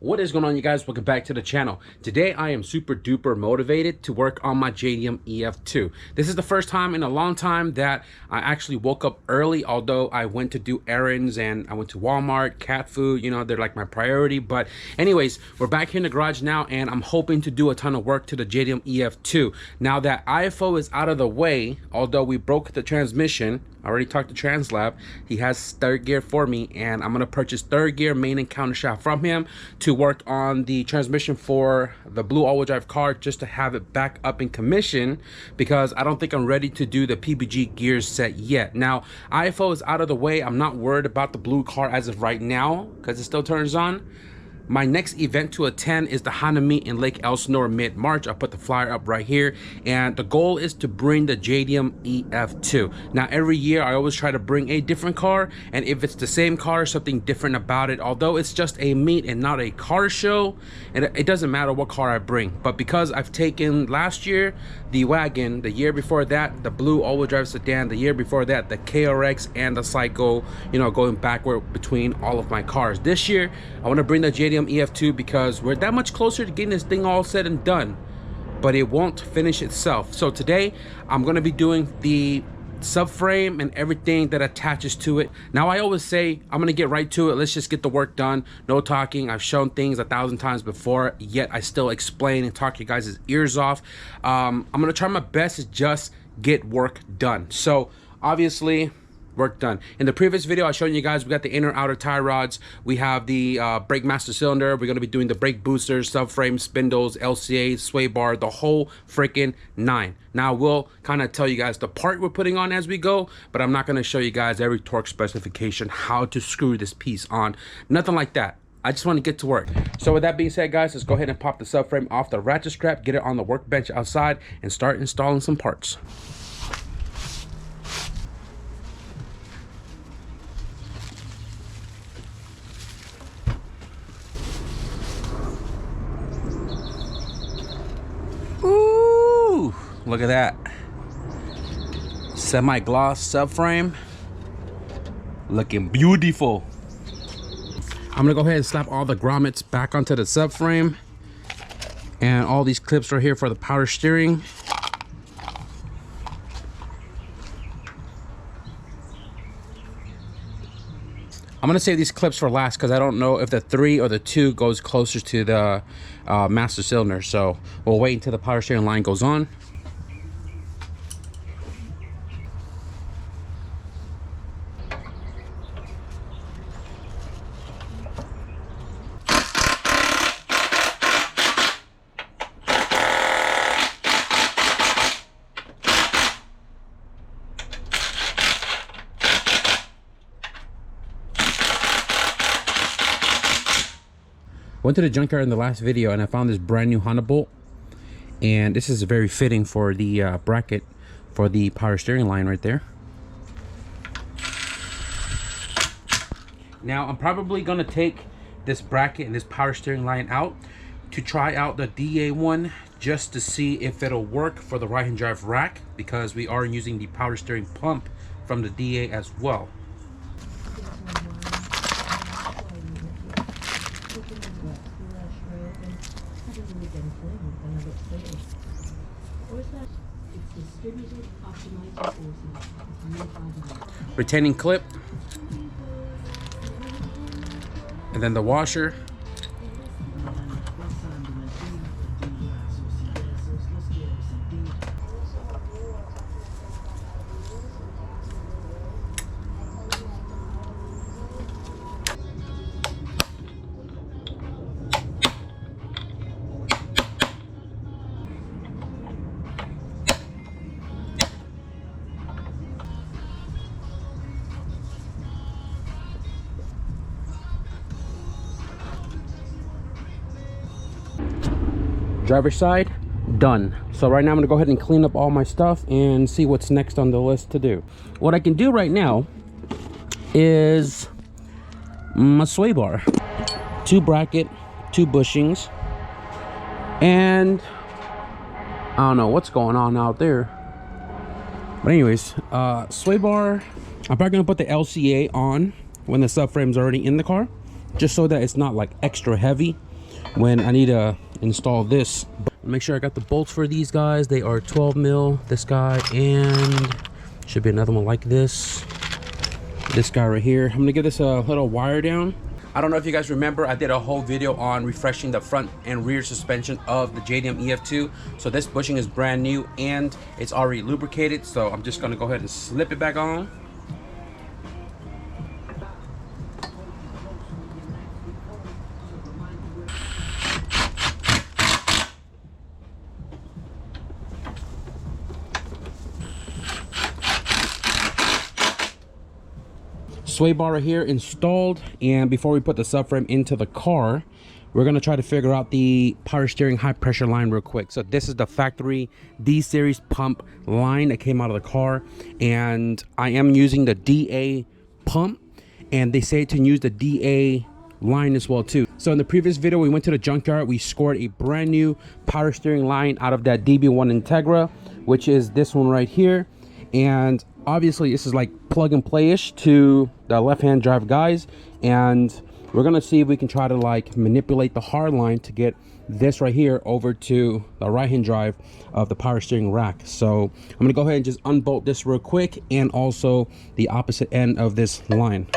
What is going on, you guys? Welcome back to the channel. Today I am super duper motivated to work on my JDM EF2. This is the first time in a long time that I actually woke up early, although I went to do errands and I went to Walmart, cat food, you know, they're like my priority. But anyways, we're back here in the garage now and I'm hoping to do a ton of work to the JDM EF2. Now that IFO is out of the way, although we broke the transmission, I already talked to TransLab. He has third gear for me and I'm gonna purchase third gear main and counter shaft from him to work on the transmission for the blue all-wheel drive car, just to have it back up in commission, because I don't think I'm ready to do the PBG gears set yet. Now IFO is out of the way. I'm not worried about the blue car as of right now because it still turns on. My next event to attend is the Honda Meet in Lake Elsinore mid-March. I'll put the flyer up right here. And the goal is to bring the JDM EF2. Now, every year, I always try to bring a different car. And if it's the same car, something different about it. Although it's just a meet and not a car show, and it doesn't matter what car I bring. But because I've taken last year, the wagon, the year before that, the blue all-wheel drive sedan, the year before that, the KRX and the Psycho, you know, going backward between all of my cars. This year, I want to bring the JDM EF2 because we're that much closer to getting this thing all said and done, but it won't finish itself. So today I'm going to be doing the subframe and everything that attaches to it. Now I always say I'm going to get right to it. Let's just get the work done. No talking. I've shown things 1,000 times before, yet I still explain and talk your guys' ears off. I'm going to try my best to just get work done. So obviously work done. In the previous video I showed you guys, we got the inner outer tie rods, we have the brake master cylinder, we're going to be doing the brake boosters, subframe, spindles, LCA, sway bar, the whole freaking 9. Now we'll kind of tell you guys the part we're putting on as we go, but I'm not going to show you guys every torque specification, how to screw this piece on, nothing like that. I just want to get to work. So with that being said, guys, let's go ahead and pop the subframe off the ratchet strap, get it on the workbench outside, and start installing some parts. Ooh, look at that. Semi-gloss subframe. Looking beautiful. I'm gonna go ahead and slap all the grommets back onto the subframe. And all these clips are here for the power steering. I'm gonna save these clips for last because I don't know if the 3 or the 2 goes closer to the master cylinder. So we'll wait until the power steering line goes on. Went to the junkyard in the last video and I found this brand new Honda bolt, and this is very fitting for the bracket for the power steering line right there. Now I'm probably gonna take this bracket and this power steering line out to try out the DA one, just to see if it'll work for the right-hand drive rack, because we are using the power steering pump from the DA as well. Retaining clip, and then the washer. Driver's side done. So right now I'm gonna go ahead and clean up all my stuff and see what's next on the list to do. What I can do right now is my sway bar, 2 bracket, 2 bushings, and I don't know what's going on out there. But anyways, sway bar, I'm probably gonna put the LCA on when the subframe's already in the car, just so that it's not like extra heavy. when I need to install this. Make sure I got the bolts for these guys. They are 12 mil, this guy, and should be another one like this guy right here. I'm gonna give this a little wire down. I don't know if you guys remember, I did a whole video on refreshing the front and rear suspension of the JDM EF2. So this bushing is brand new and it's already lubricated, so I'm just gonna go ahead and slip it back on. Sway bar right here installed, and before we put the subframe into the car, we're going to try to figure out the power steering high pressure line real quick. So this is the factory D series pump line that came out of the car, and I am using the DA pump, and they say to use the DA line as well too. So in the previous video, we went to the junkyard, we scored a brand new power steering line out of that DB1 Integra, which is this one right here. And obviously this is like plug and play-ish to the left-hand drive guys, and we're gonna see if we can try to like manipulate the hard line to get this right here over to the right-hand drive of the power steering rack. So I'm gonna go ahead and just unbolt this real quick, and also the opposite end of this line.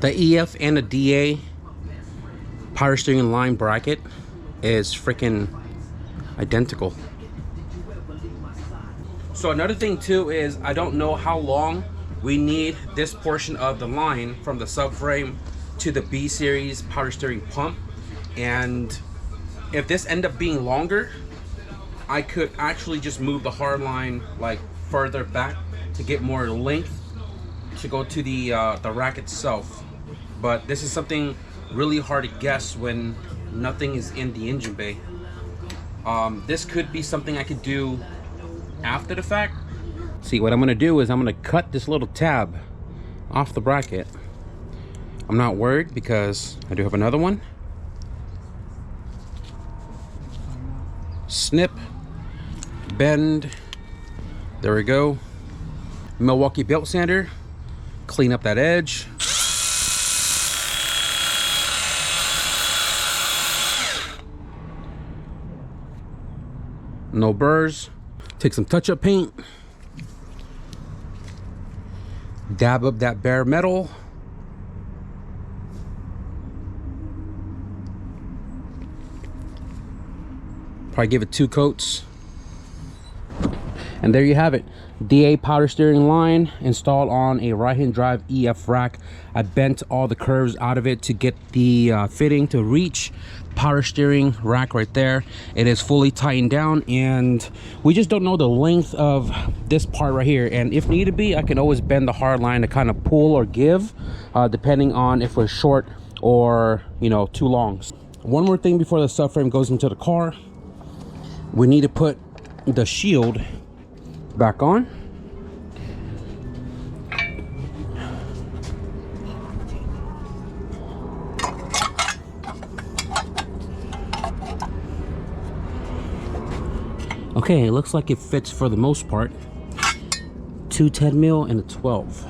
The EF and the DA power steering line bracket is freaking identical. So another thing too is I don't know how long we need this portion of the line from the subframe to the B series power steering pump, and if this end up being longer, I could actually just move the hard line like further back to get more length to go to the rack itself. But this is something really hard to guess when nothing is in the engine bay. This could be something I could do after the fact. See, what I'm gonna do is I'm gonna cut this little tab off the bracket. I'm not worried because I do have another one. Snip, bend, there we go. Milwaukee belt sander, clean up that edge. No burrs. Take some touch-up paint, dab up that bare metal, probably give it 2 coats, and there you have it. DA power steering line installed on a right-hand drive EF rack. I bent all the curves out of it to get the fitting to reach power steering rack right there. It is fully tightened down, and we just don't know the length of this part right here, and if need to be, I can always bend the hard line to kind of pull or give depending on if we're short or, you know, too long. One more thing before the subframe goes into the car, we need to put the shield back on. Okay, it looks like it fits for the most part. 2 10 mil and a 12.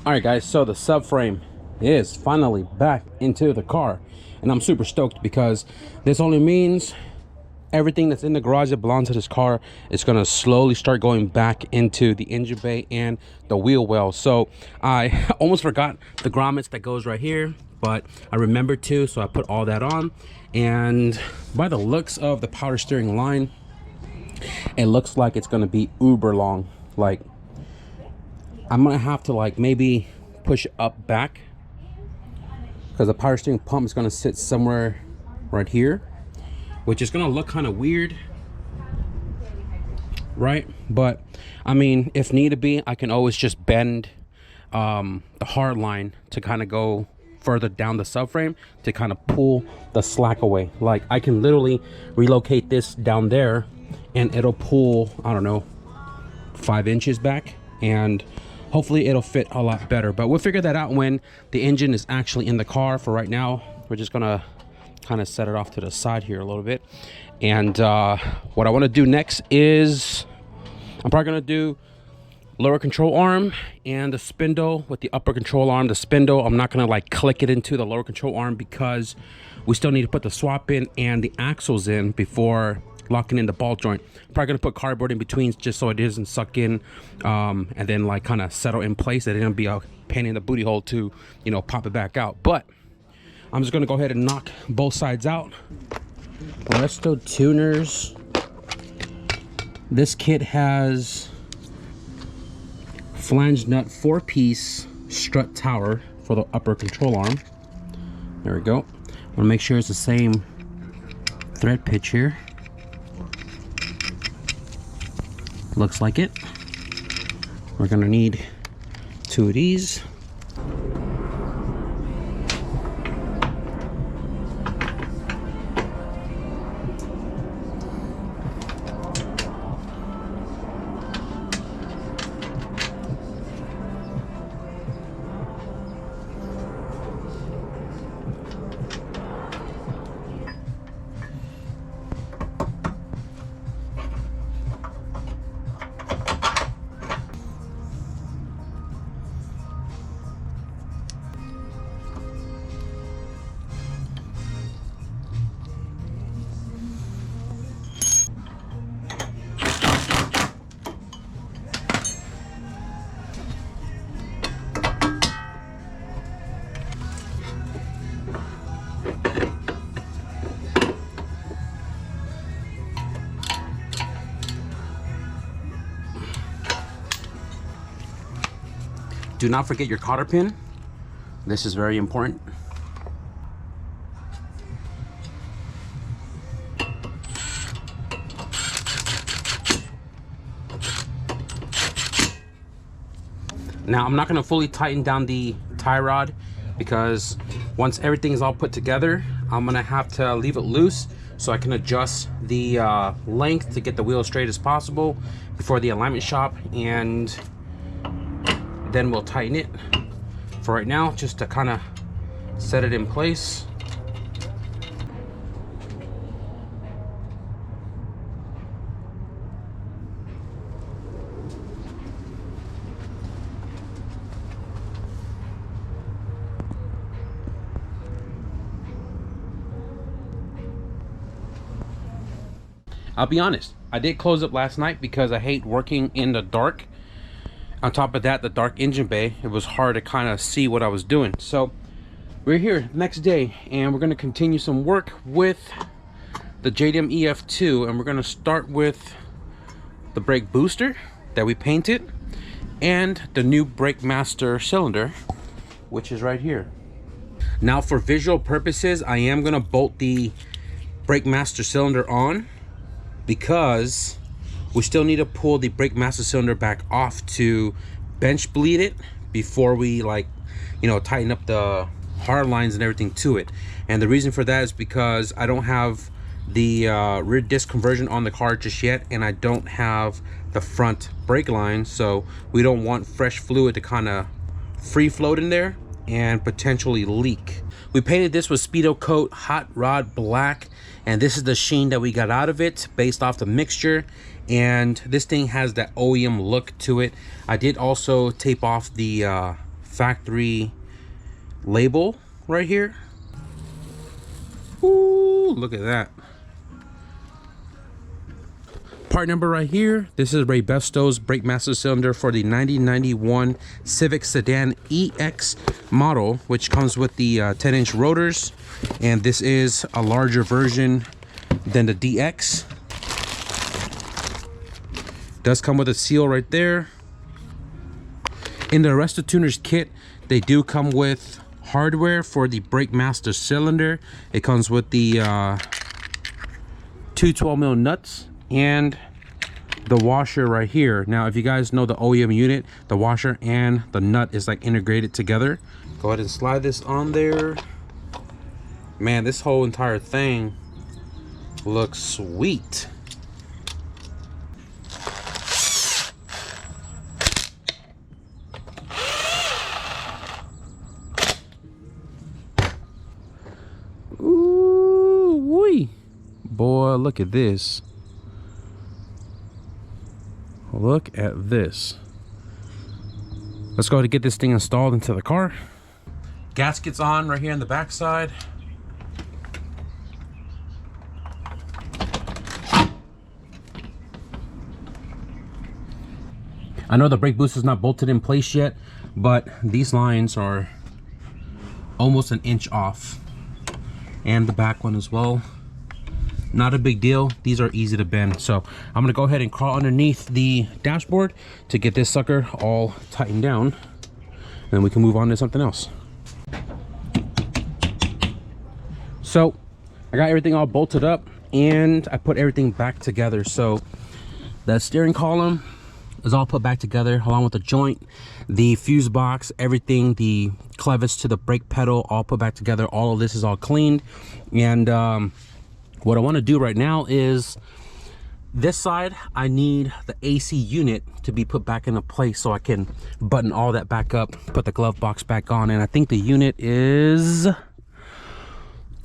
All right guys, so the subframe is finally back into the car, and I'm super stoked because this only means everything that's in the garage that belongs to this car is going to slowly start going back into the engine bay and the wheel well. So I almost forgot the grommets that goes right here, but I remembered to, so I put all that on. And by the looks of the power steering line, it looks like it's going to be uber long. Like, I'm going to have to like maybe push it up back, because the power steering pump is going to sit somewhere right here, which is going to look kind of weird, right? But I mean, if need be, I can always just bend the hard line to kind of go further down the subframe to kind of pull the slack away. Like, I can literally relocate this down there and it'll pull, I don't know, 5 inches back, and hopefully it'll fit a lot better. But we'll figure that out when the engine is actually in the car. For right now, we're just gonna kind of set it off to the side here a little bit. And what I want to do next is I'm probably gonna do lower control arm and the spindle with the upper control arm. The spindle, I'm not gonna like click it into the lower control arm because we still need to put the swap in and the axles in before locking in the ball joint. I'm probably gonna put cardboard in between just so it doesn't suck in, and then like kind of settle in place. It didn't be a pain in the booty hole to, you know, pop it back out. But I'm just gonna go ahead and knock both sides out. Resto tuners. This kit has flange nut 4-piece strut tower for the upper control arm. There we go. I'm gonna make sure it's the same thread pitch here. Looks like it. We're gonna need 2 of these. Do not forget your cotter pin. This is very important. Now, I'm not going to fully tighten down the tie rod because once everything is all put together, I'm going to have to leave it loose so I can adjust the length to get the wheel as straight as possible before the alignment shop, and then we'll tighten it. For right now, just to kind of set it in place. I'll be honest, I did close up last night because I hate working in the dark. On top of that, the dark engine bay, it was hard to kind of see what I was doing. So we're here next day and we're going to continue some work with the JDM EF2, and we're going to start with the brake booster that we painted and the new brake master cylinder, which is right here. Now, for visual purposes, I am going to bolt the brake master cylinder on because we still need to pull the brake master cylinder back off to bench bleed it before we, like, you know, tighten up the hard lines and everything to it. And the reason for that is because I don't have the rear disc conversion on the car just yet, and I don't have the front brake line, so we don't want fresh fluid to kind of free float in there and potentially leak. We painted this with Speedo Coat Hot Rod Black, and this is the sheen that we got out of it based off the mixture. And this thing has that OEM look to it. I did also tape off the factory label right here. Ooh, look at that. part number right here. This is Ray Besto's brake master cylinder for the 1991 Civic Sedan EX model, which comes with the 10-inch rotors, and this is a larger version than the DX. Does come with a seal right there. In the Resto Tuners kit, they do come with hardware for the brake master cylinder. It comes with the 212mm nuts and the washer right here. Now, if you guys know the OEM unit, the washer and the nut is like integrated together. Go ahead and slide this on there. Man, this whole entire thing looks sweet. Ooh-wee. Boy, look at this. Look at this. Let's go ahead and get this thing installed into the car. Gaskets on right here on the back side. I know the brake booster is not bolted in place yet, but these lines are almost an inch off. And the back one as well. Not a big deal. These are easy to bend. So I'm gonna go ahead and crawl underneath the dashboard to get this sucker all tightened down. And we can move on to something else. So I got everything all bolted up and I put everything back together. So the steering column is all put back together along with the joint, the fuse box, everything, the clevis to the brake pedal, all put back together. All of this is all cleaned. And what I want to do right now is this side, I need the AC unit to be put back into place so I can button all that back up, put the glove box back on. And I think the unit is,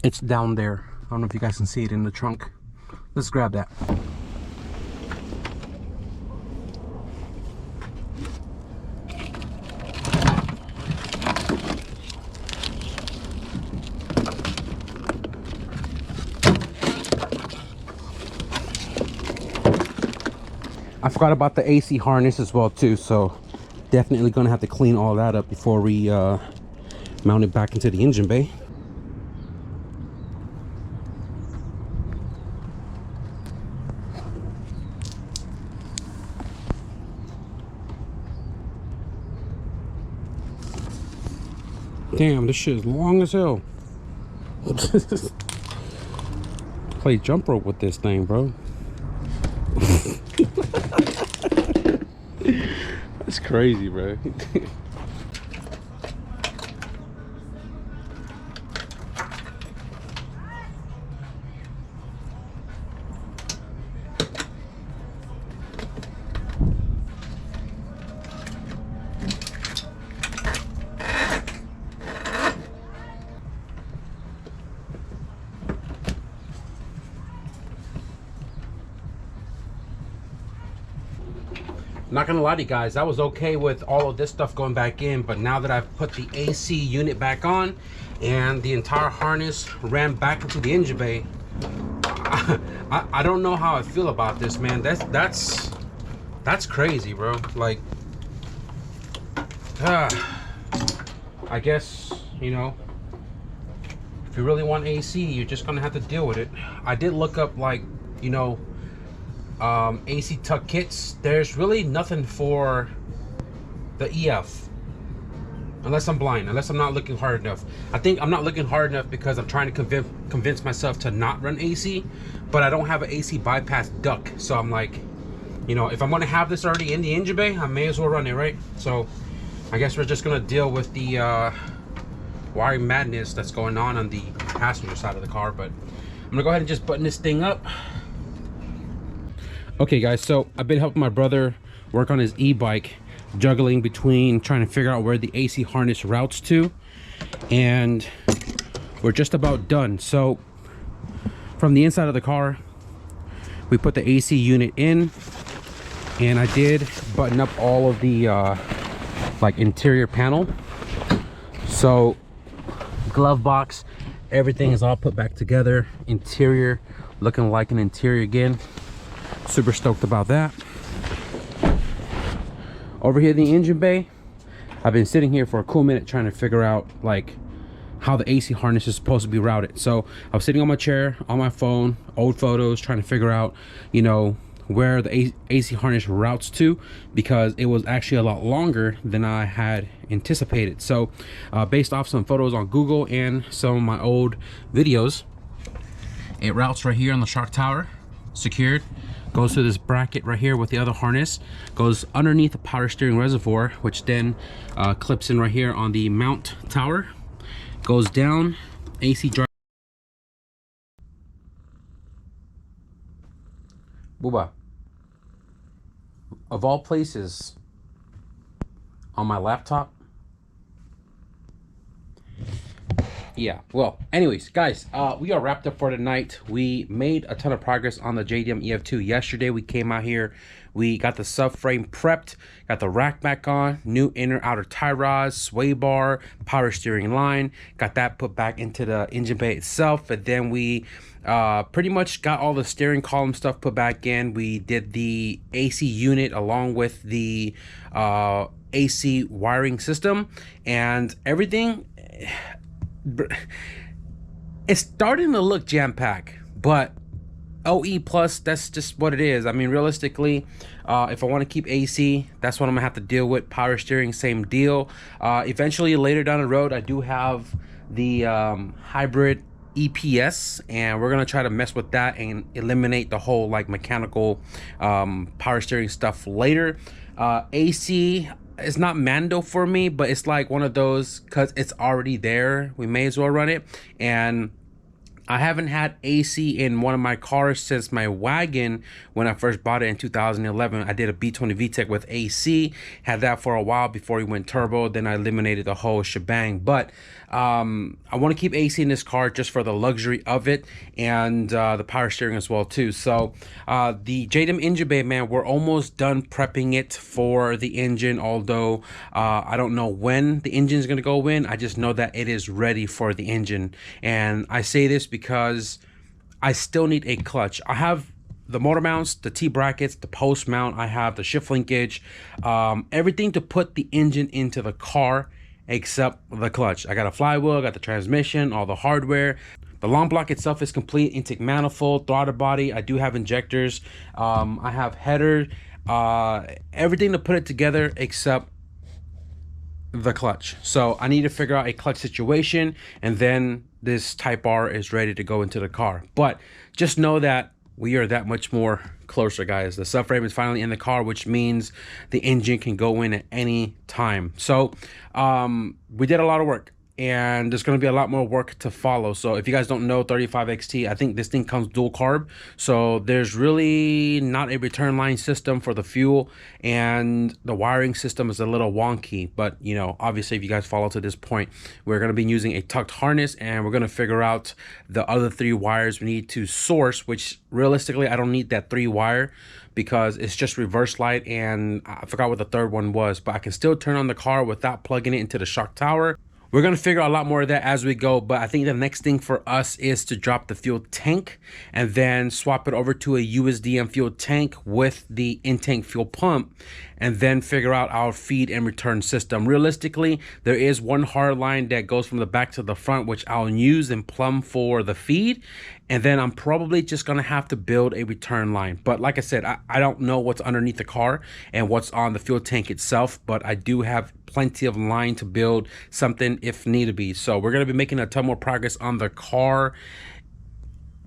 it's down there. I don't know if you guys can see it in the trunk. Let's grab that. I forgot about the AC harness as well too, so definitely gonna have to clean all that up before we mount it back into the engine bay. Damn, this shit is long as hell. Play jump rope with this thing, bro. That's crazy, bro. Not gonna lie to you guys, I was okay with all of this stuff going back in, but now that I've put the AC unit back on and the entire harness ran back into the engine bay, I don't know how I feel about this, man. That's crazy, bro. Like, I guess, you know, if you really want AC, you're just gonna have to deal with it. I did look up, like, you know, AC tuck kits. There's really nothing for the EF, unless I'm blind, unless I'm not looking hard enough. I think I'm not looking hard enough because I'm trying to convince myself to not run AC, but I don't have an AC bypass duct. So I'm like, you know, if I'm gonna have this already in the engine bay, I may as well run it, right? So I guess we're just gonna deal with the wiring madness that's going on the passenger side of the car. But I'm gonna go ahead and just button this thing up. Okay guys, so I've been helping my brother work on his e-bike, juggling between trying to figure out where the AC harness routes to, and we're just about done. So from the inside of the car, we put the AC unit in, and I did button up all of the like interior panel. So glove box, everything is all put back together, interior looking like an interior again. Super stoked about that. Over here, the engine bay. I've been sitting here for a cool minute trying to figure out like how the AC harness is supposed to be routed. So I was sitting on my chair, on my phone, old photos, trying to figure out, you know, where the AC harness routes to, because it was actually a lot longer than I had anticipated. So based off some photos on Google and some of my old videos, it routes right here on the shock tower, secured, goes to this bracket right here with the other harness, goes underneath the power steering reservoir, which then clips in right here on the mount tower, goes down, AC drive. Booba, of all places, on my laptop. Yeah, well, anyways, guys, we are wrapped up for tonight. We made a ton of progress on the JDM EF2 yesterday. We came out here, we got the subframe prepped, got the rack back on, new inner outer tie rods, sway bar, power steering line, got that put back into the engine bay itself. And then we pretty much got all the steering column stuff put back in. We did the AC unit along with the AC wiring system, and everything, it's starting to look jam-packed, but OE plus, that's just what it is. I mean, realistically, if I want to keep AC, that's what I'm gonna have to deal with. Power steering, same deal. Eventually later down the road, I do have the hybrid EPS, and we're gonna try to mess with that and eliminate the whole like mechanical power steering stuff later. AC, it's not mando for me, but it's like one of those, because it's already there, we may as well run it. And I haven't had AC in one of my cars since my wagon when I first bought it in 2011. I did a B20 VTEC with AC, had that for a while before we went turbo, then I eliminated the whole shebang. But I want to keep AC in this car just for the luxury of it, and the power steering as well too. So the JDM engine bay, man, we're almost done prepping it for the engine, although I don't know when the engine is going to go in. I just know that it is ready for the engine, and I say this because I still need a clutch. I have the motor mounts, the T-brackets, the post mount, I have the shift linkage, everything to put the engine into the car except the clutch. I got a flywheel, I got the transmission, all the hardware. The long block itself is complete, intake manifold, throttle body. I do have injectors, I have header, everything to put it together except the clutch. So I need to figure out a clutch situation, and then this Type R is ready to go into the car. But just know that we are that much more closer, guys. The subframe is finally in the car, which means the engine can go in at any time. So we did a lot of work, and there's going to be a lot more work to follow. So if you guys don't know 35XT, I think this thing comes dual carb, so there's really not a return line system for the fuel, and the wiring system is a little wonky. But you know, obviously if you guys follow to this point, we're going to be using a tucked harness, and we're going to figure out the other 3 wires we need to source, which realistically I don't need that 3 wire because it's just reverse light, and I forgot what the 3rd one was, but I can still turn on the car without plugging it into the shock tower. We're going to figure out a lot more of that as we go, but I think the next thing for us is to drop the fuel tank and then swap it over to a USDM fuel tank with the in-tank fuel pump, and then figure out our feed and return system. Realistically, there is one hard line that goes from the back to the front, which I'll use in Prum for the feed, and then I'm probably just going to have to build a return line. But like I said, I don't know what's underneath the car and what's on the fuel tank itself, but I do have plenty of line to build something if need to be. So we're going to be making a ton more progress on the car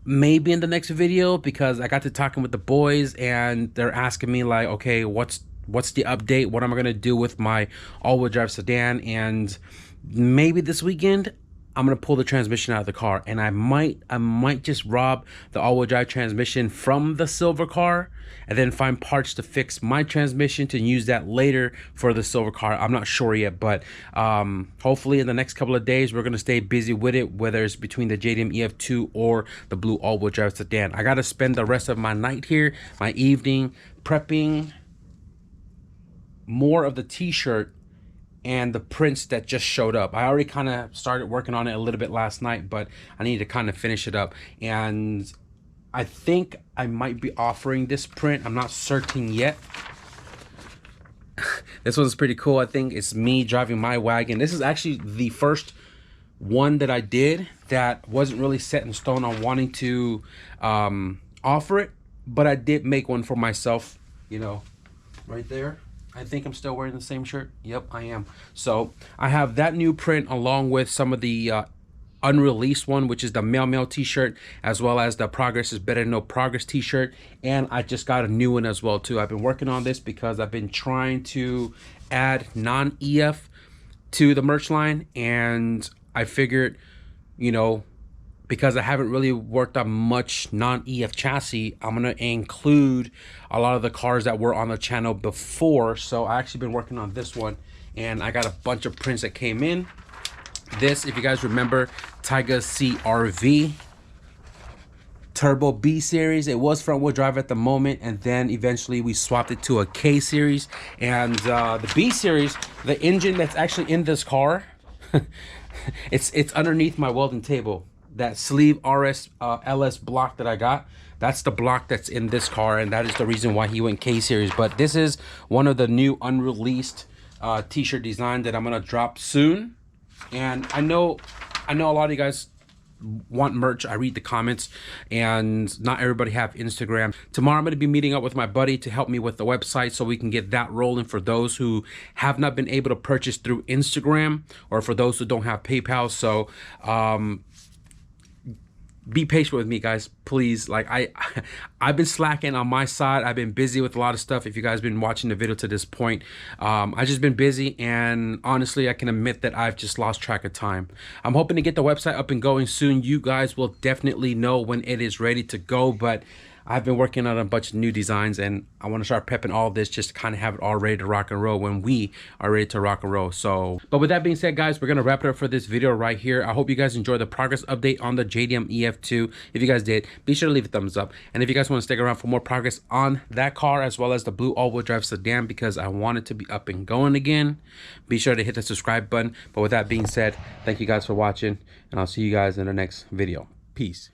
maybe in the next video, because I got to talking with the boys and they're asking me like, okay, what's the update? What am I going to do with my all-wheel drive sedan? And maybe this weekend I'm gonna pull the transmission out of the car, and I might just rob the all-wheel drive transmission from the silver car and then find parts to fix my transmission to use that later for the silver car. I'm not sure yet, but hopefully in the next couple of days we're gonna stay busy with it, whether it's between the JDM EF2 or the blue all-wheel drive sedan. I gotta spend the rest of my night here, my evening, prepping more of the t-shirt and the prints that just showed up. I already kind of started working on it a little bit last night, but I need to kind of finish it up. And I think I might be offering this print. I'm not certain yet. This one's pretty cool. I think it's me driving my wagon. This is actually the first one that I did that wasn't really set in stone on wanting to offer it, but I did make one for myself, you know, right there. I think I'm still wearing the same shirt. Yep, I am. So I have that new print along with some of the unreleased one, which is the Mail t-shirt, as well as the Progress is Better Than No Progress t-shirt. And I just got a new one as well too. I've been working on this because I've been trying to add non-EF to the merch line, and I figured, you know, because I haven't really worked on much non-EF chassis, I'm gonna include a lot of the cars that were on the channel before. So I actually been working on this one, and I got a bunch of prints that came in. This, if you guys remember, Tiger CRV Turbo B series. It was front wheel drive at the moment, and then eventually we swapped it to a K series. And the B series, the engine that's actually in this car, it's underneath my welding table. That sleeve RS LS block that I got, that's the block that's in this car, and that is the reason why he went K series. But this is one of the new unreleased t-shirt design that I'm gonna drop soon. And I know a lot of you guys want merch. I read the comments, and not everybody have Instagram. Tomorrow I'm going to be meeting up with my buddy to help me with the website so we can get that rolling for those who have not been able to purchase through Instagram, or for those who don't have PayPal. So be patient with me, guys, please. Like I've been slacking on my side. I've been busy with a lot of stuff. If you guys been watching the video to this point, I've just been busy, and honestly I can admit that I've just lost track of time. I'm hoping to get the website up and going soon. You guys will definitely know when it is ready to go, but I've been working on a bunch of new designs, and I want to start prepping all of this just to kind of have it all ready to rock and roll when we are ready to rock and roll. So, but with that being said, guys, we're going to wrap it up for this video right here. I hope you guys enjoyed the progress update on the JDM EF2. If you guys did, be sure to leave a thumbs up. And if you guys want to stick around for more progress on that car, as well as the blue all-wheel drive sedan, because I want it to be up and going again, be sure to hit the subscribe button. But with that being said, thank you guys for watching, and I'll see you guys in the next video. Peace.